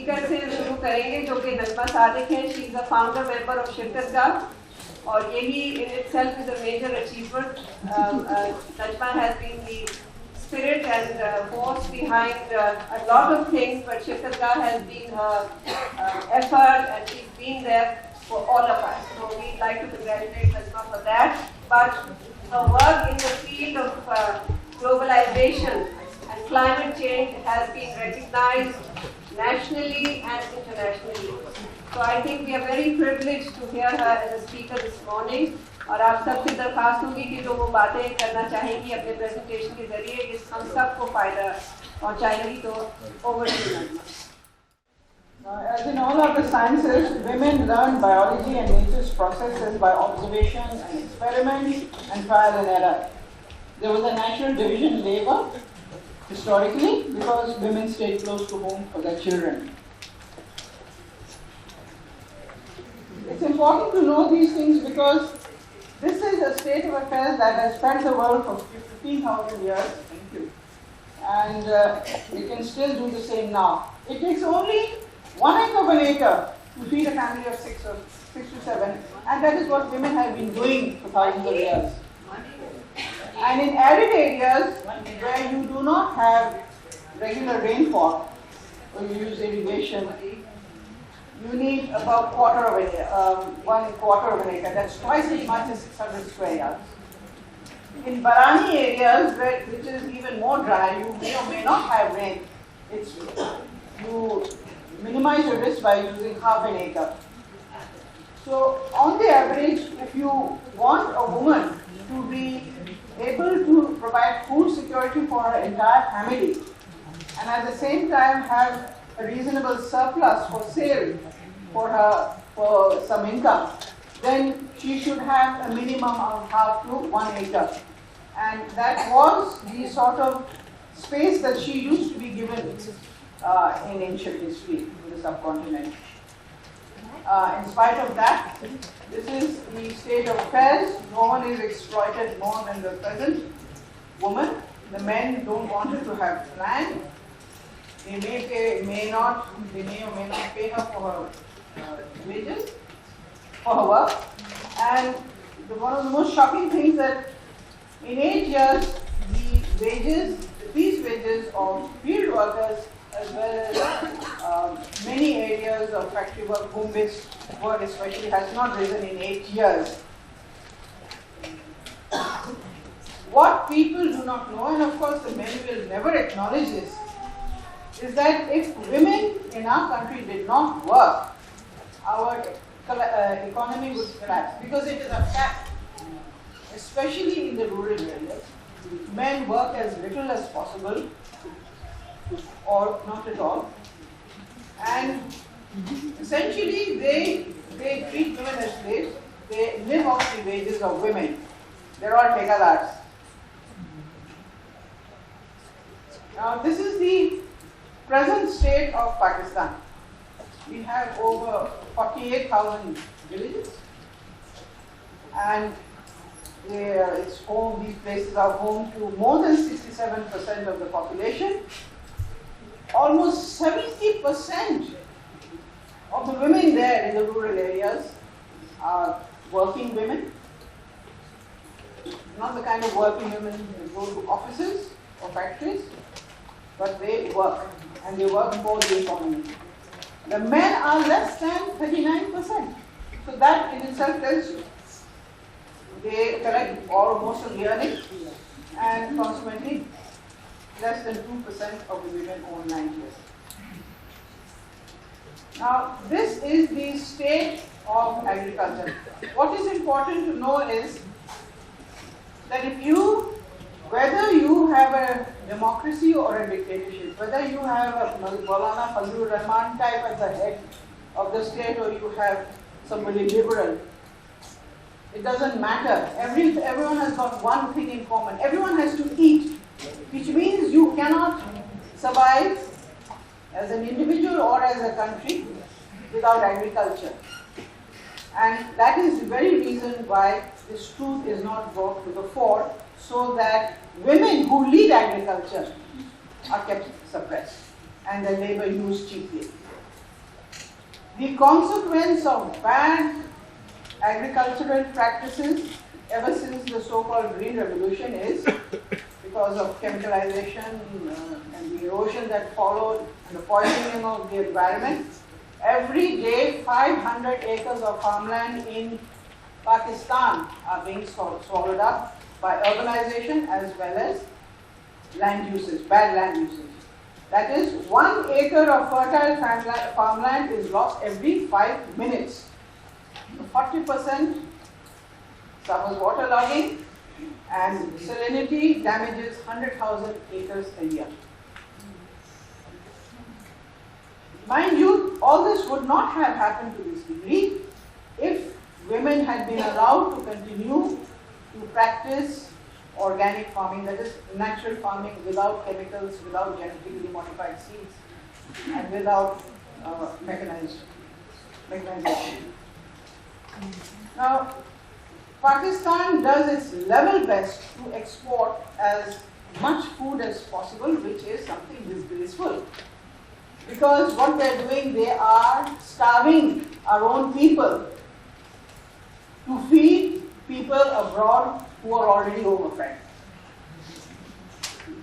Speaker से शुरू करेंगे जो कि नजमा सादिक हैं. She is a founder member of Shirkatgah और यही in itself is a major achievement. Najma has been the spirit and force behind a lot of things, but Shiftagah has been her effort and she's been there for all of us. So we'd like to congratulate Najma for that. But her work in the field of globalization and climate change has been recognized nationally and internationally. So I think we are very privileged to hear her as a speaker this morning. और आप सबसे दरखास्त होगी कि जो वो बातें करना चाहेंगी अपने प्रेजेंटेशन के जरिए इस हम सबको फायदा पहुंचाएंगी. तो over to you. As in all other sciences, women learn biology and nature's processes by observation and experiment and trial and error. There was a natural division in labor historically because women stayed close to home for their children. It's important to know these things because this is a state of affairs that has fed the world for 15,000 years. Thank you. And we can still do the same now. It takes only 1/8 of an acre to feed a family of 6 to 7, and that is what women have been doing for thousands of years. And in arid areas where you do not have regular rainfall, or you use irrigation, you need about 1/4 of an acre. That's twice as much as 600 square yards. In Barani areas, which is even more dry, you may or may not have rain. You minimize your risk by using half an acre. So, on the average, if you want a woman to be able to provide food security for her entire family, and at the same time have a reasonable surplus for sale for some income, then she should have a minimum of half to 1 acre. And that was the sort of space that she used to be given in ancient history in the subcontinent. In spite of that, this is the state of affairs. No one is exploited more than the present woman. The men don't want her to have land. They may or may not pay her for her wages, for her work. And one of the most shocking things that in 8 years, these wages of field workers as well as many areas of factory work, home-based work especially, has not risen in 8 years. What people do not know, and of course the men will never acknowledge this, is that if women in our country did not work, our economy would collapse, because it is a fact, especially in the rural areas. Men work as little as possible or not at all, and essentially they treat women as slaves. They live off the wages of women. They're all tekadars. Now this is the present state of Pakistan. We have over 48,000 villages, and these places are home to more than 67% of the population. Almost 70% of the women there in the rural areas are working women. Not the kind of working women who go to offices or factories, but they work, and they work for the economy. The men are less than 39%. So that in itself tells you they collect all or most of the earnings, and consequently less than 2% of the women own land here. Now this is the state of agriculture. What is important to know is that whether you have a democracy or a dictatorship, whether you have a Maulana Fazlur Rahman type at the head of the state or you have somebody liberal, it doesn't matter. Everyone has got one thing in common. Everyone has to eat, which means you cannot survive as an individual or as a country without agriculture. And that is the very reason why this truth is not brought to the fore, so that women who lead agriculture are kept suppressed and their labor used cheaply. The consequence of bad agricultural practices ever since the so-called Green Revolution is, because of chemicalization and the erosion that followed and the poisoning of the environment, every day 500 acres of farmland in Pakistan are being swallowed up by urbanization as well as land usage, bad land usage. That is, 1 acre of fertile farmland is lost every 5 minutes. 40% suffers waterlogging, and salinity damages 100,000 acres a year. Mind you, all this would not have happened to this degree if women had been allowed to continue to practice organic farming, that is natural farming without chemicals, without genetically modified seeds, and without mechanization. Now, Pakistan does its level best to export as much food as possible, which is something disgraceful. Because what they are doing, they are starving our own people to feed people abroad who are already overfed.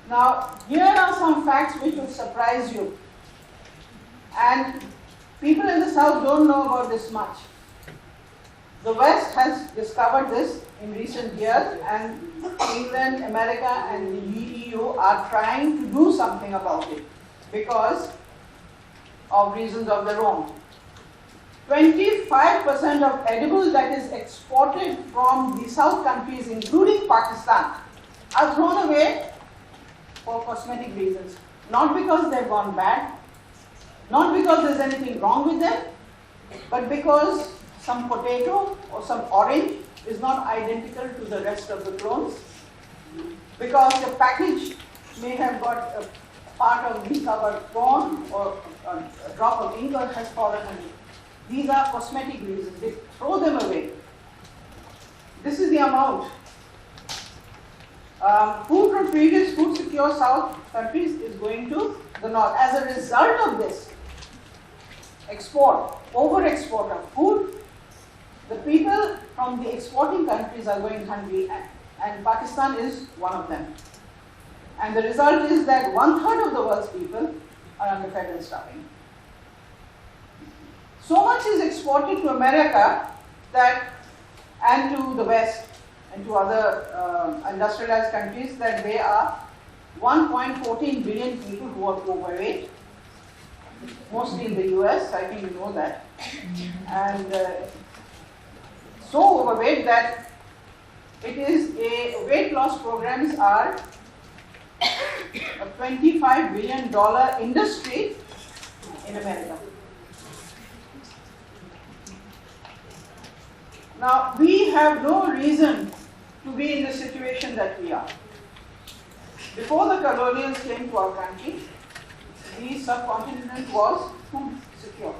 Now, here are some facts which will surprise you. And people in the South don't know about this much. The West has discovered this in recent years, and England, America, and the EU are trying to do something about it because of reasons of their own. 25% of edible that is exported from the South countries, including Pakistan, are thrown away for cosmetic reasons. Not because they've gone bad, not because there's anything wrong with them, but because some potato or some orange is not identical to the rest of the clones, because the package may have got a part of recovered corn or a drop of ink has fallen on it. These are cosmetic reasons. They throw them away. This is the amount. Food from previous food secure South countries is going to the North. As a result of this over-export of food, the people from the exporting countries are going hungry, and Pakistan is one of them. And the result is that 1/3 of the world's people are underfed and starving. So much is exported to America and to the West and to other industrialized countries that there are 1.14 billion people who are overweight, mostly in the US, I think you know that, and so overweight that it is weight loss programs are a $25 billion industry in America. Now, we have no reason to be in the situation that we are. Before the colonials came to our country, the subcontinent was food secure.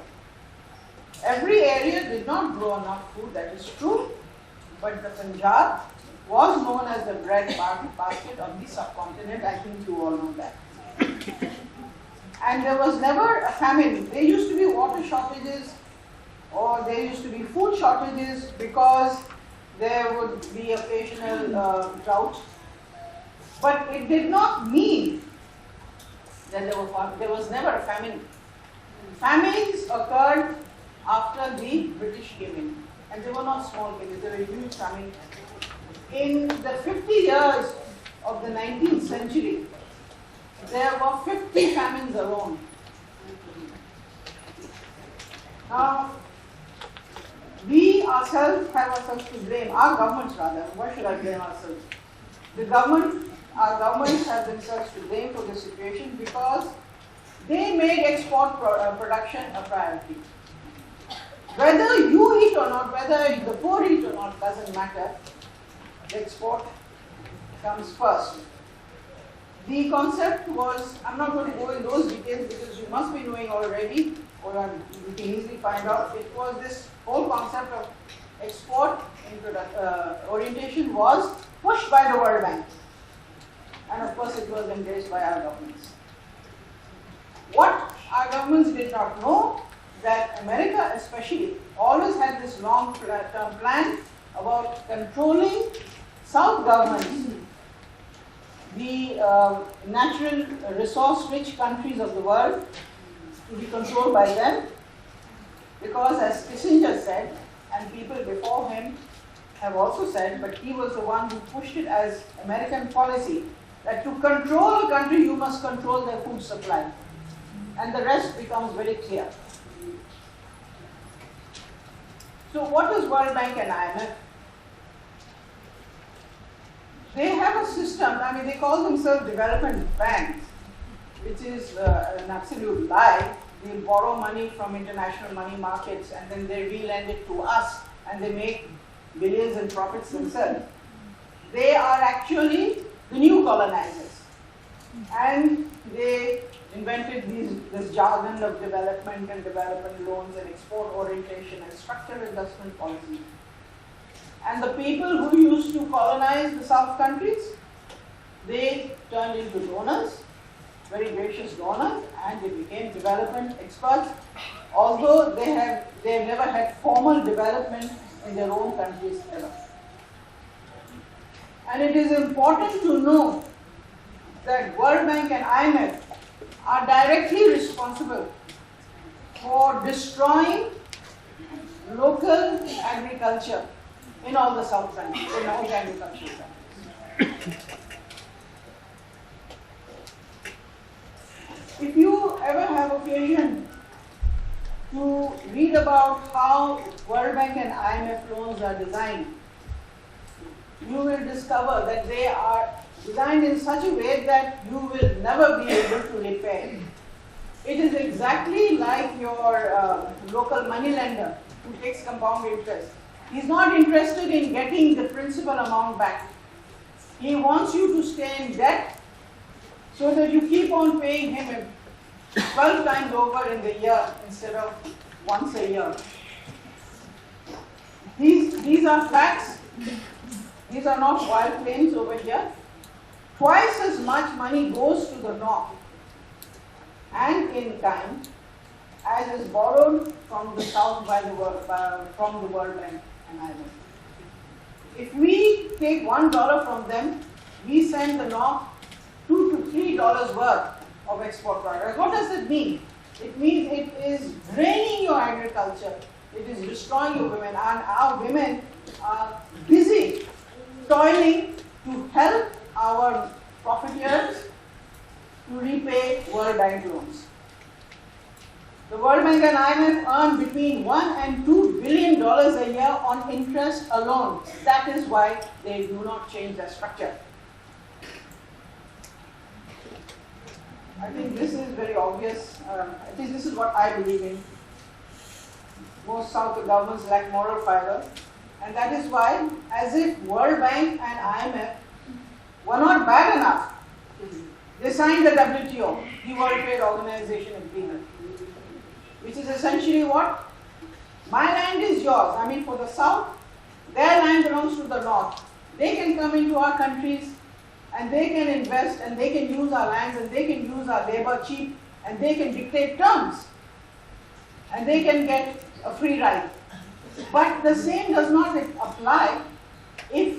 Every area did not grow enough food, that is true, but the Punjab was known as the bread basket of the subcontinent. I think you all know that. And there was never a famine. There used to be water shortages, or there used to be food shortages because there would be occasional drought. But it did not mean that there was never a famine. Famines occurred after the British came in. And they were not small famines, they were huge famines. In the 50 years of the 19th century, there were 50 famines alone. Now, we ourselves have ourselves to blame, our governments rather. Why should I blame ourselves? Our governments have themselves to blame for this situation because they made export production a priority. Whether you eat or not, whether the poor eat or not, doesn't matter. The export comes first. The concept was, I'm not going to go in those details because you must be knowing already, or you can easily find out. It was this whole concept of export orientation was pushed by the World Bank. And of course it was embraced by our governments. What our governments did not know that America especially always had this long-term plan about controlling South governments, the natural resource-rich countries of the world, to be controlled by them, because as Kissinger said, and people before him have also said, but he was the one who pushed it as American policy, that to control a country, you must control their food supply. And the rest becomes very clear. So what is World Bank and IMF? They have a system, I mean, they call themselves development banks, which is an absolute lie. They'll borrow money from international money markets and then they re-lend it to us and they make billions in profits themselves. They are actually the new colonizers. And they invented this jargon of development and development loans and export orientation and structured investment policy. And the people who used to colonize the South countries, they turned into donors, very gracious donors, and they became development experts, although they have never had formal development in their own countries ever. And it is important to know that World Bank and IMF are directly responsible for destroying local agriculture in all the South countries, in all the agricultural countries. If you ever have occasion to read about how World Bank and IMF loans are designed, you will discover that they are designed in such a way that you will never be able to repay. It is exactly like your local moneylender who takes compound interest. He's not interested in getting the principal amount back. He wants you to stay in debt so that you keep on paying him 12 times over in the year instead of once a year. These are facts. These are not wild claims over here. Twice as much money goes to the north and in kind as is borrowed from the south from the World Bank and IMF. If we take $1 from them, we send the north $2 to $3 worth of export products. What does it mean? It means it is draining your agriculture. It is destroying your women, and our women are busy toiling to help our profiteers to repay World Bank loans. The World Bank and IMF earn between $1 and $2 billion a year on interest alone. That is why they do not change their structure. I think this is very obvious. I think this is what I believe in. Most South governments lack moral fiber. And that is why, as if World Bank and IMF were not bad enough, they signed the WTO, the World Trade Organization Agreement, which is essentially what? My land is yours. I mean, for the South, their land belongs to the North. They can come into our countries and they can invest and they can use our lands and they can use our labor cheap and they can dictate terms and they can get a free ride. But the same does not apply if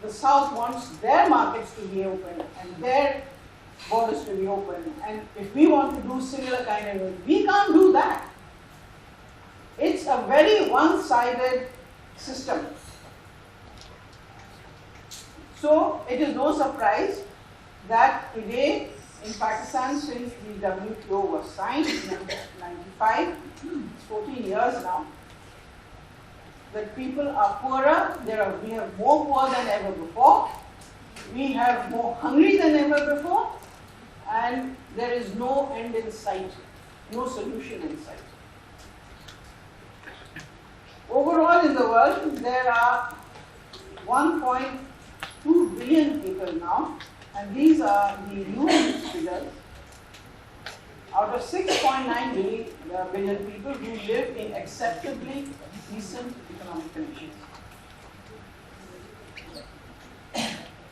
the South wants their markets to be open and their borders to be open. And if we want to do similar kind of work, we can't do that. It's a very one-sided system. So it is no surprise that today in Pakistan, since the WTO was signed in 1995, it's 14 years now, that people are poorer, we have more poor than ever before, we have more hungry than ever before, and there is no end in sight, no solution in sight. Overall in the world, there are 1.2 billion people now, and these are the UN figures. Out of 6.9 billion people who live in acceptably decent economic conditions.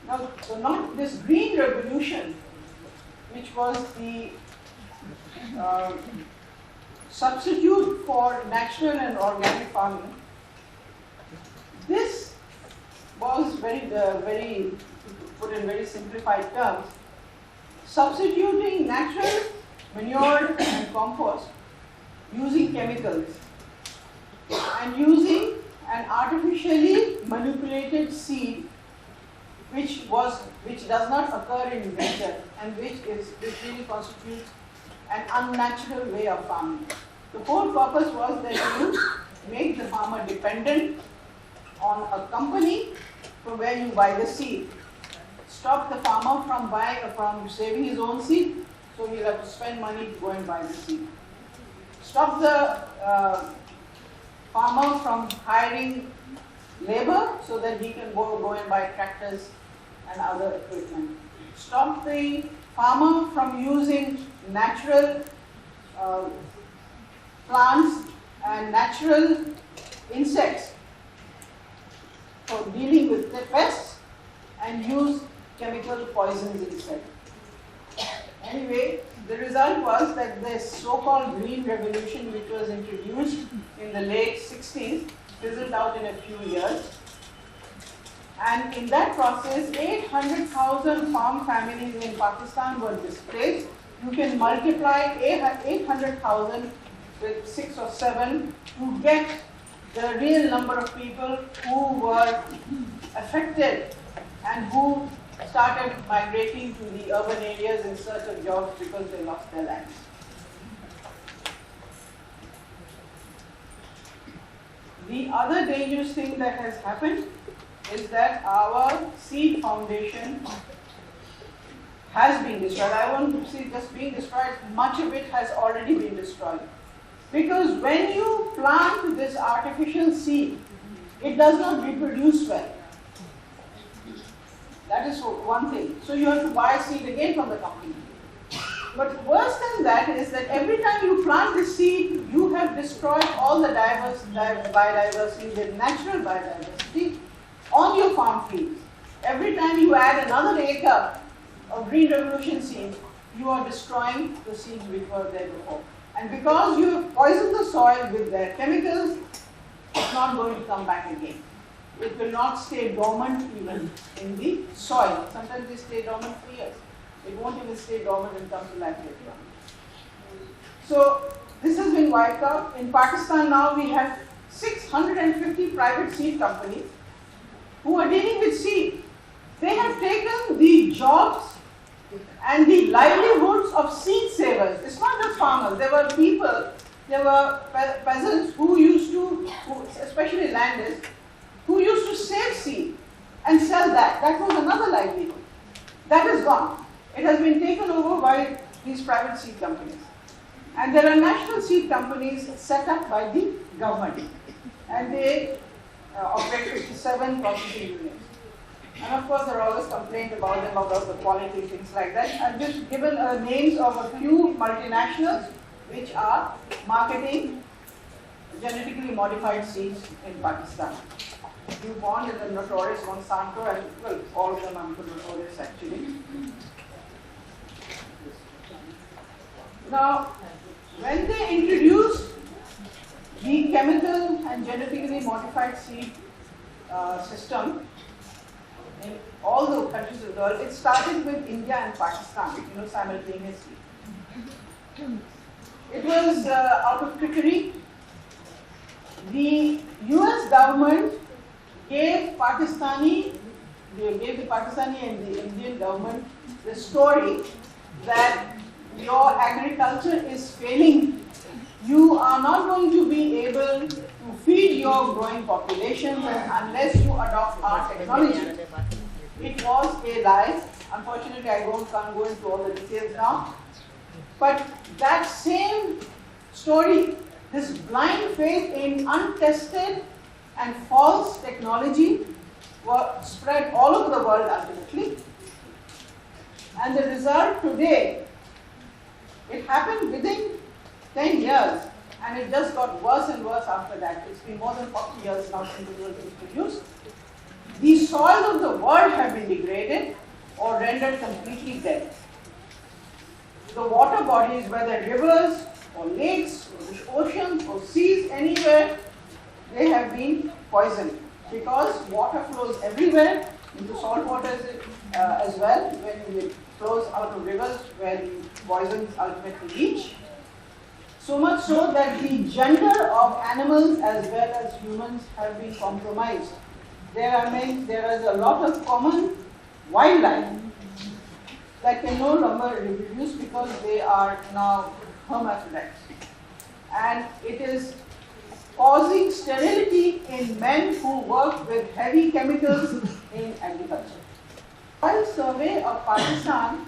Now, this green revolution, which was the substitute for natural and organic farming. This was very put in very simplified terms, substituting natural manure and compost using chemicals and using an artificially manipulated seed which does not occur in nature and which really constitutes an unnatural way of farming. The whole purpose was that you make the farmer dependent on a company from where you buy the seed. Stop the farmer from saving his own seed, so he'll have to spend money to go and buy the seed. Stop the farmer from hiring labor so that he can go and buy tractors and other equipment. Stop the farmer from using natural plants and natural insects for dealing with the pests and use chemical poisons instead. Anyway, the result was that this so-called green revolution, which was introduced in the late 60s, fizzled out in a few years. And in that process, 800,000 farm families in Pakistan were displaced. You can multiply 800,000 with 6 or 7 to get the real number of people who were affected and who started migrating to the urban areas in search of jobs because they lost their lands. The other dangerous thing that has happened is that our seed foundation has been destroyed. I won't say just being destroyed, much of it has already been destroyed. Because when you plant this artificial seed, it does not reproduce well. That is one thing. So you have to buy seed again from the company. But worse than that is that every time you plant the seed, you have destroyed all the biodiversity, the natural biodiversity on your farm fields. Every time you add another acre of green revolution seeds, you are destroying the seeds which were there before. And because you have poisoned the soil with their chemicals, it's not going to come back again. It will not stay dormant even in the soil. Sometimes they stay dormant for years. It won't even stay dormant and come to life later on. So this has been wiped out. In Pakistan now we have 650 private seed companies who are dealing with seed. They have taken the jobs and the livelihoods of seed savers. It's not just farmers. There were people, there were peasants who used to, especially landers, who used to save seed and sell that. That was another livelihood. That is gone. It has been taken over by these private seed companies. And there are national seed companies set up by the government. And they operate 57 processing units. And of course, there are always complaints about them, about the quality, things like that. I've just given names of a few multinationals which are marketing genetically modified seeds in Pakistan. DuPont is a notorious, Monsanto, and well, all of them are notorious actually. Now, when they introduced the chemical and genetically modified seed system in all the countries of the world, it started with India and Pakistan, simultaneously. It was out of trickery. The US government gave the Pakistani and the Indian government the story that your agriculture is failing. You are not going to be able to feed your growing populations unless you adopt our technology. It was a lie. Unfortunately, I can't go into all the details now. But that same story, this blind faith in untested and false technology, was spread all over the world ultimately. And the result today, it happened within 10 years, and it just got worse and worse after that. It's been more than 40 years now since it was introduced. The soils of the world have been degraded or rendered completely dead. The water bodies, whether rivers or lakes or oceans or seas, anywhere, they have been poisoned because water flows everywhere into salt water as well when it flows out of rivers where the poisons ultimately reach. So much so that the gender of animals as well as humans have been compromised. There is a lot of common wildlife that can no longer reproduce because they are now hermaphrodites. And it is causing sterility in men who work with heavy chemicals in agriculture. While survey of Pakistan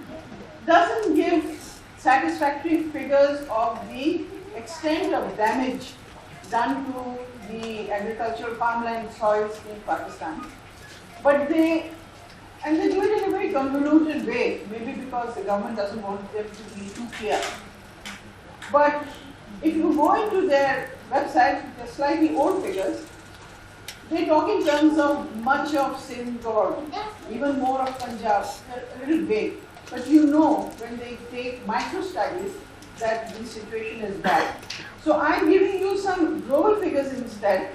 doesn't give satisfactory figures of the extent of damage done to the agricultural farmland soils in Pakistan. But they do it in a very convoluted way, maybe because the government doesn't want them to be too clear. But if you go into their website, they're slightly old figures, they talk in terms of much of Sindh or even more of Punjab. They're a little vague. But you know when they take micro studies that the situation is bad. So I'm giving you some global figures instead,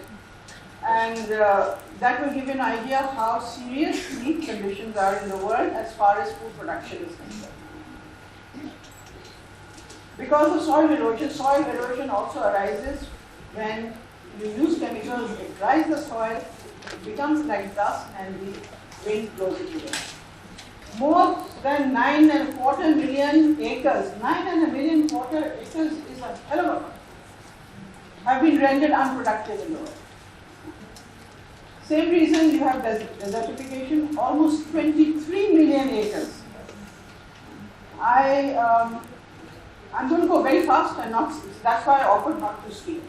and that will give you an idea of how serious the conditions are in the world as far as food production is concerned. Because of soil erosion also arises when you use chemicals, it dries the soil, it becomes like dust, and the wind blows it away. More than 9.25 million acres, 9.25 million acres is a hell of a lot, have been rendered unproductive in the world. Same reason you have desertification, almost 23 million acres. I'm going to go very fast and that's why I offered not to speak.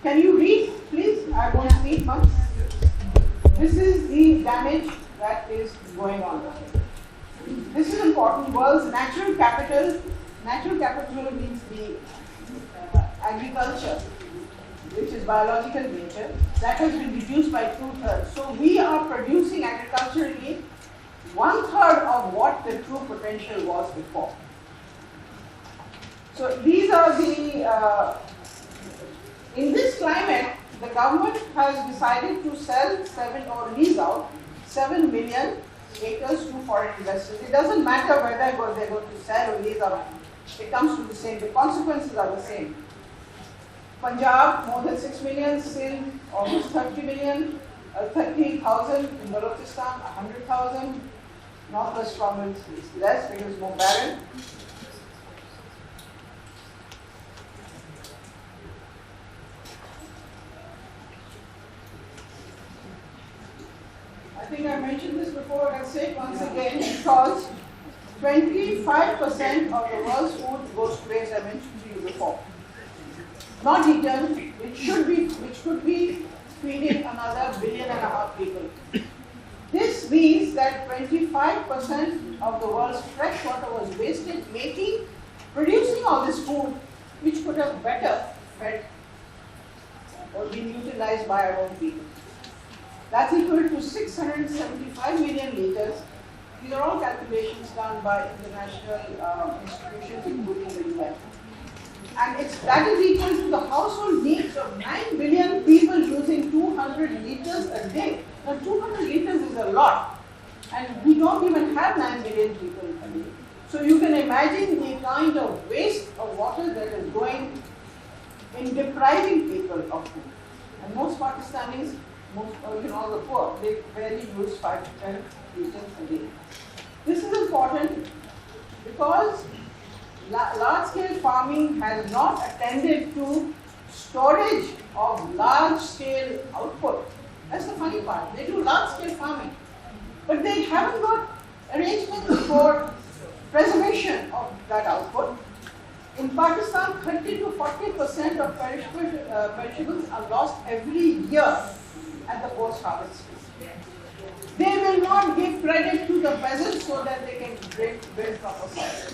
Can you read, please? I won't read much. This is the damage that is going on. This is important. World's natural capital. Natural capital means the agriculture, which is biological nature. That has been reduced by 2/3. So we are producing agriculturally 1/3 of what the true potential was before. So these are the, in this climate, the government has decided to sell or lease out 7 million acres to foreign investors. It doesn't matter whether they're going to sell or lease out. It comes to the same. The consequences are the same. Punjab, more than 6 million, Sindh, almost 30,000, in Balochistan, 100,000. Northwest province is less because it's more barren. I think I mentioned this before, I'll say it once again, because 25% of the world's food goes to waste, I mentioned to you before. Not eaten, which could be feeding another 1.5 billion people. This means that 25% of the world's fresh water was wasted producing all this food, which could have better fed or been utilized by our own people. That's equal to 675 million liters. These are all calculations done by international institutions, including the UN. And that is equal to the household needs of 9 billion people using 200 liters a day. Now 200 liters is a lot. And we don't even have 9 billion people a day. So you can imagine the kind of waste of water that is going in depriving people of food. And most Pakistanis, all the poor, they barely use 5 to 10 liters a day. This is important because large-scale farming has not attended to storage of large-scale output. That's the funny part. They do large-scale farming, but they haven't got arrangements for preservation of that output. In Pakistan, 30 to 40% of perishables are lost every year at the post-harvest. They will not give credit to the peasants so that they can build proper soil.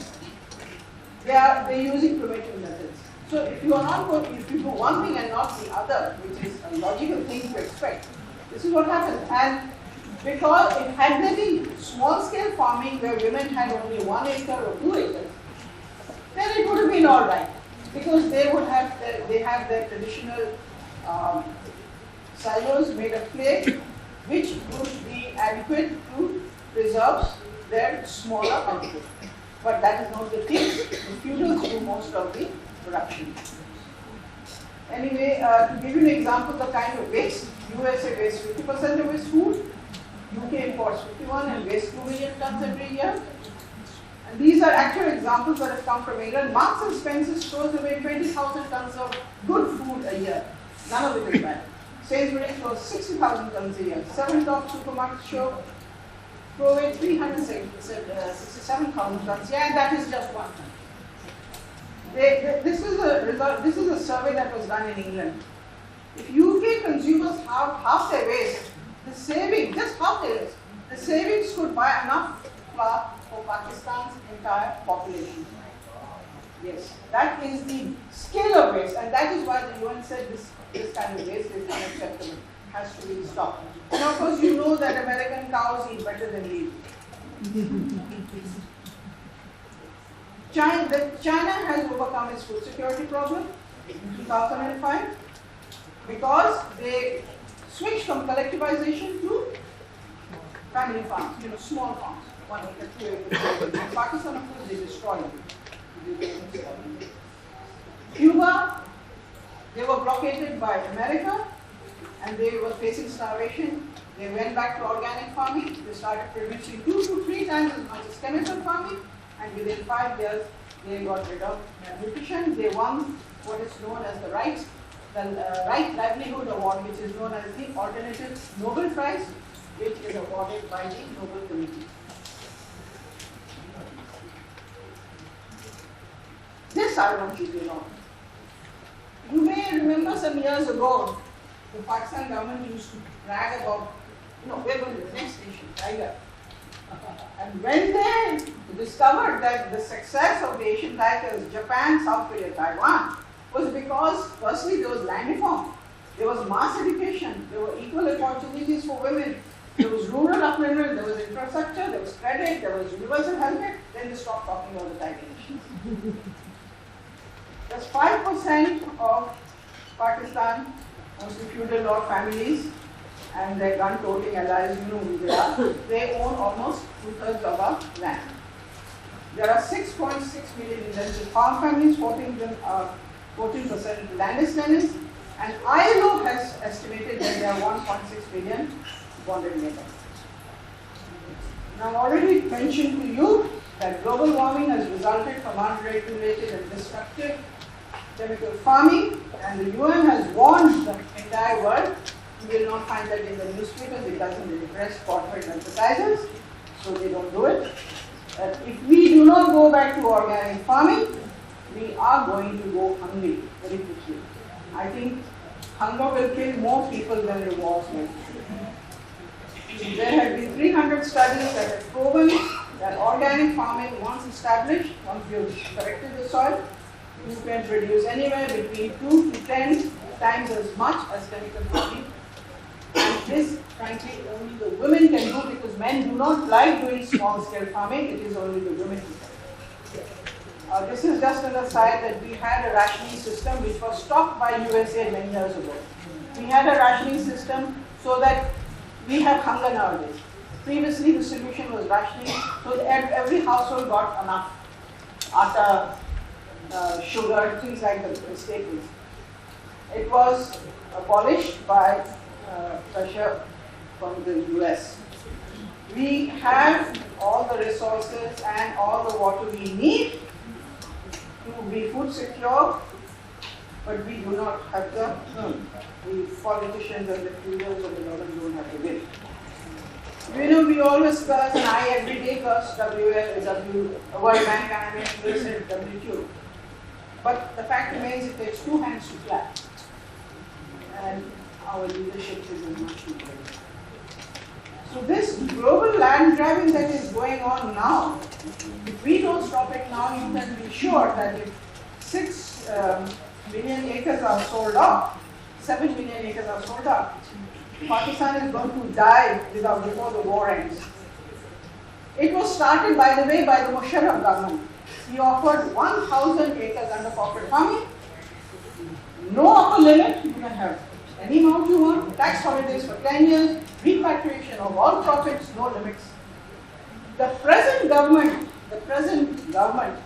They're using primitive methods. So if you are not going, if you do one thing and not the other, which is a logical thing to expect, this is what happens. And because it had there been small-scale farming where women had only 1 acre or 2 acres, then it would have been all right. because they have their traditional silos made of clay, which would be adequate to preserve their smaller output. But that is not the case. The feudals do most of the production. Anyway, to give you an example of the kind of waste, USA wastes 50% of its food, UK imports 51 and wastes 2 million tons every year. And these are actual examples that have come from England. Marks and Spencer throws away 20,000 tons of good food a year. None of it is bad. Sainsbury's throws 60,000 tons a year. 7 top supermarkets throw away 367,000 tons. Yeah, and that is just one ton. This is a survey that was done in England. If UK consumers have half their waste, the saving, just half their waste, the savings could buy enough flour for Pakistan's entire population. Yes, that is the scale of waste, and that is why the UN said this kind of waste is unacceptable, has to be stopped. And of course, you know that American cows eat better than we do. China has overcome its food security problem in 2005 because they switched from collectivization to family farms, small farms, 1 acre, 2 acre. In Pakistan, of course, they destroyed it. Cuba, they were blockaded by America and they were facing starvation. They went back to organic farming. They started producing 2 to 3 times as much as chemical farming. And within 5 years, they got rid of malnutrition. They won what is known as the Right Livelihood Award, which is known as the Alternative Nobel Prize, which is awarded by the Nobel Committee. This I want you to know. You may remember some years ago, the Pakistan government used to brag about, we're going to the next station, Tiger. And when they discovered that the success of the Asian tigers, Japan, South Korea, Taiwan, was because firstly there was land reform, there was mass education, there were equal opportunities for women, there was rural upliftment, there was infrastructure, there was credit, there was universal healthcare, then they stopped talking about the tiger nations. Just 5% of Pakistan, mostly feudal lord families, and their gun-toting allies, you know who they are, they own almost 2/3 of our land. There are 6.6 million intensive farm families, 14% landless tenants, and ILO has estimated that there are 1.6 million bonded labor. Now, I've already mentioned to you that global warming has resulted from unregulated and destructive chemical farming, and the UN has warned the entire world. You will not find that in the newspapers because it depress corporate advertisers, so they don't do it. If we do not go back to organic farming, we are going to go hungry very quickly. I think hunger will kill more people than the wars will. There have been 300 studies that have proven that organic farming, once established, once you've corrected the soil, you can produce anywhere between 2 to 10 times as much as chemical farming. And this, frankly, only the women can do because men do not like doing small-scale farming. It is only the women who can. This is just an aside that we had a rationing system which was stopped by USA many years ago. We had a rationing system so that we have hunger nowadays. Previously, the solution was rationing, so that every household got enough atta, sugar, things like the staples. It was abolished by pressure from the US. We have all the resources and all the water we need to be food secure, but we do not have the politicians and the feudals and the government don't have the will. We always curse, and I every day curse World Bank and WTO. But the fact remains it takes 2 hands to clap. And our leadership is much too great. So this global land grabbing that is going on now, if we don't stop it now, you can be sure that if 6 million acres are sold off, 7 million acres are sold off, Pakistan is going to die before the war ends. It was started, by the way, by the Musharraf government. He offered 1,000 acres under corporate farming. No upper limit, you can have any amount you want, tax holidays for 10 years, repatriation of all profits, no limits. The present government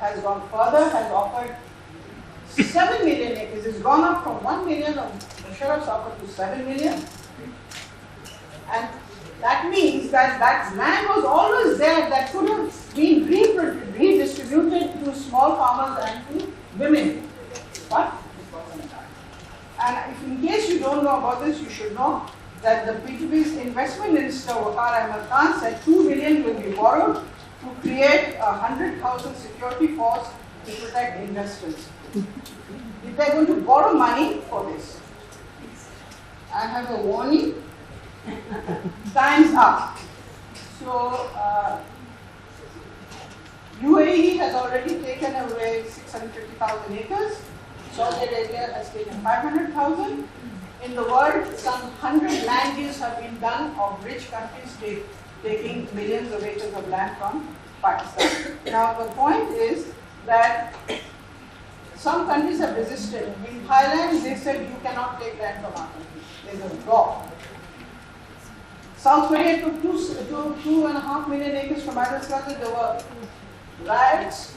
has gone further, has offered 7 million acres. It's gone up from 1 million of Musharraf's offer to 7 million. And that means that that land was always there that could have been redistributed to small farmers and to women. But it wasn't done. And if in case you don't know about this, you should know that the PTB's investment minister, Waqar Ahmed Khan, said 2 million will be borrowed to create a 100,000 security force to protect investors. If they're going to borrow money for this, I have a warning. Time's up. So, UAE has already taken away 650,000 acres. Saudi Arabia has taken 500,000. In the world, some 100 land deals have been done of rich countries taking millions of acres of land from Pakistan. Now, the point is that some countries have resisted. In Thailand, they said you cannot take land from our country. There's a law. South Korea took 2.5 million acres from Madagascar. There were riots.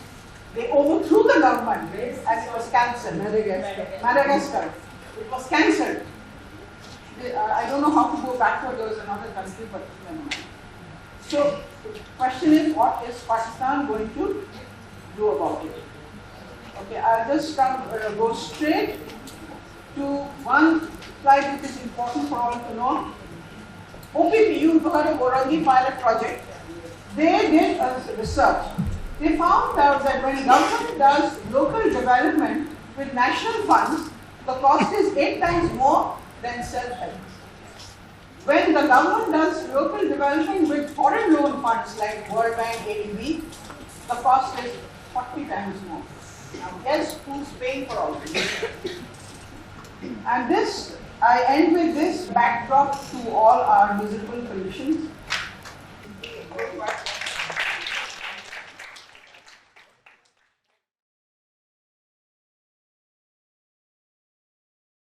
They overthrew the government and it was cancelled. Madagascar. It was cancelled. I don't know how to go backward. There was another country, but never mind. So the question is, what is Pakistan going to do about it? Okay, I'll just go straight to one slide which is important for all to know. OPP, you've heard of Orangi Pilot Project. They did a research. They found out that when government does local development with national funds, the cost is 8 times more than self-help. When the government does local development with foreign loan funds like World Bank, ADB, the cost is 40 times more. Now guess who's paying for all this? And this, I end with this backdrop to all our miserable conditions.